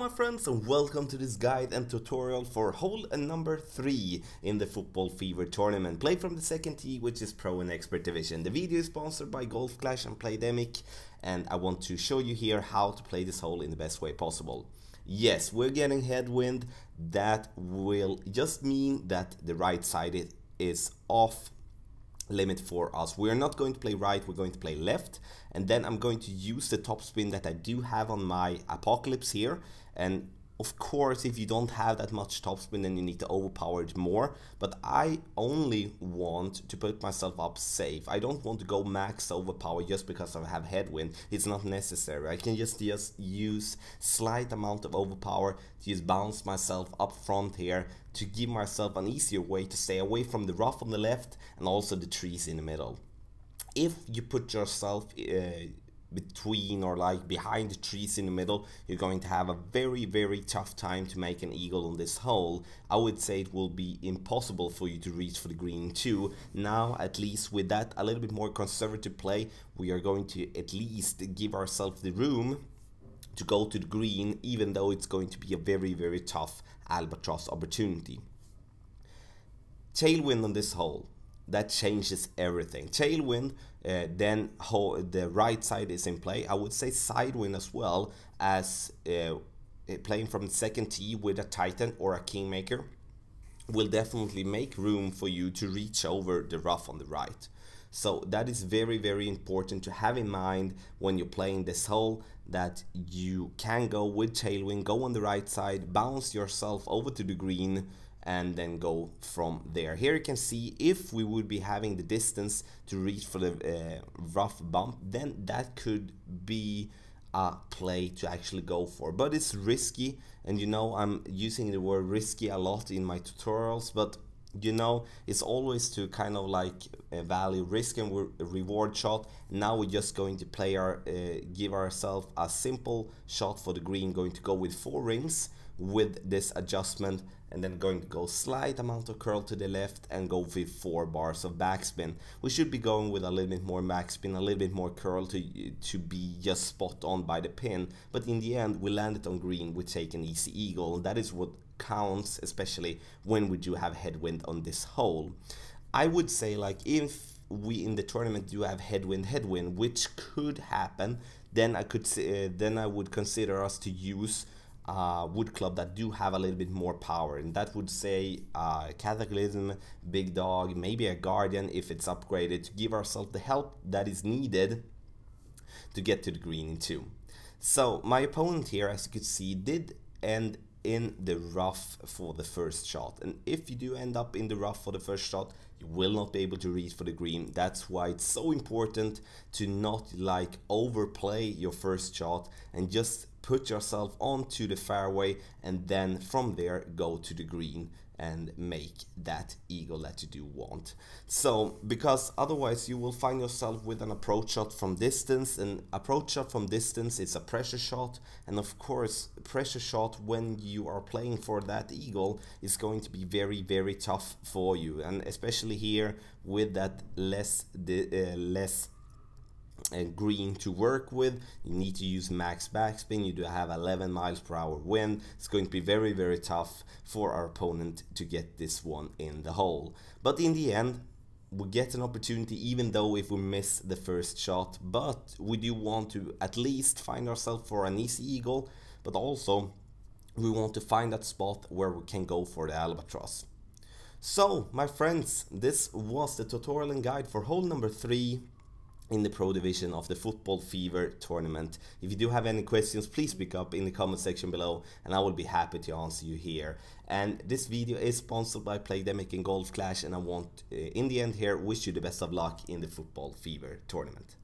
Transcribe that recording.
my friends, and welcome to this guide and tutorial for hole number 3 in the Football Fever tournament. Play from the second tee, which is Pro and Expert division. The video is sponsored by Golf Clash and Playdemic, and I want to show you here how to play this hole in the best way possible. Yes, we're getting headwind. That will just mean that the right side is off limit for us. We're not going to play right, we're going to play left, and then I'm going to use the topspin that I do have on my Apocalypse here. And of course, if you don't have that much topspin, then you need to overpower it more, but I only want to put myself up safe. I don't want to go max overpower just because I have headwind. It's not necessary. I can just use slight amount of overpower to just bounce myself up front here to give myself an easier way to stay away from the rough on the left and also the trees in the middle. If you put yourself between or like behind the trees in the middle, you're going to have a very tough time to make an eagle on this hole. I would say it will be impossible for you to reach for the green too. Now, at least with that a little bit more conservative play, we are going to at least give ourselves the room to go to the green, even though it's going to be a very tough albatross opportunity. Tailwind on this hole, that changes everything. Tailwind, then the right side is in play. I would say sidewind as well, as playing from the second tee with a Titan or a Kingmaker will definitely make room for you to reach over the rough on the right. So that is very important to have in mind when you're playing this hole, that you can go with tailwind, go on the right side, bounce yourself over to the green, and then go from there. Here you can see if we would be having the distance to reach for the rough bump, then that could be a play to actually go for, but it's risky. And you know, I'm using the word risky a lot in my tutorials, but you know, it's always to kind of like value risk and reward shot. Now we're just going to play give ourselves a simple shot for the green, going to go with 4 rings with this adjustment, and then going to go slight amount of curl to the left and go with 4 bars of backspin. We should be going with a little bit more backspin, a little bit more curl to be just spot on by the pin, but in the end we landed on green. We take an easy eagle, and that is what counts, especially when we do have headwind on this hole. I would say, like, if we in the tournament do have headwind, which could happen, then I would consider us to use wood club that do have a little bit more power, and that would say Cataclysm, Big Dog, maybe a Guardian if it's upgraded, to give ourselves the help that is needed to get to the green in 2. So my opponent here, as you could see, did end in the rough for the first shot, and if you do end up in the rough for the first shot, you will not be able to reach for the green. That's why it's so important to not like overplay your first shot and just put yourself onto the fairway, and then from there go to the green and make that eagle that you do want. So, because otherwise you will find yourself with an approach shot from distance, and approach shot from distance is a pressure shot, and of course pressure shot when you are playing for that eagle is going to be very tough for you, and especially here with that less green to work with, you need to use max backspin. You do have 11 miles per hour wind. It's going to be very tough for our opponent to get this one in the hole, but in the end we get an opportunity, even though if we miss the first shot. But we do want to at least find ourselves for an easy eagle, but also we want to find that spot where we can go for the albatross. So my friends, this was the tutorial and guide for hole number 3 in the Pro Division of the Football Fever tournament. If you do have any questions, please pick up in the comment section below, and I will be happy to answer you here. And this video is sponsored by Playdemic and Golf Clash, and I want in the end here wish you the best of luck in the Football Fever tournament.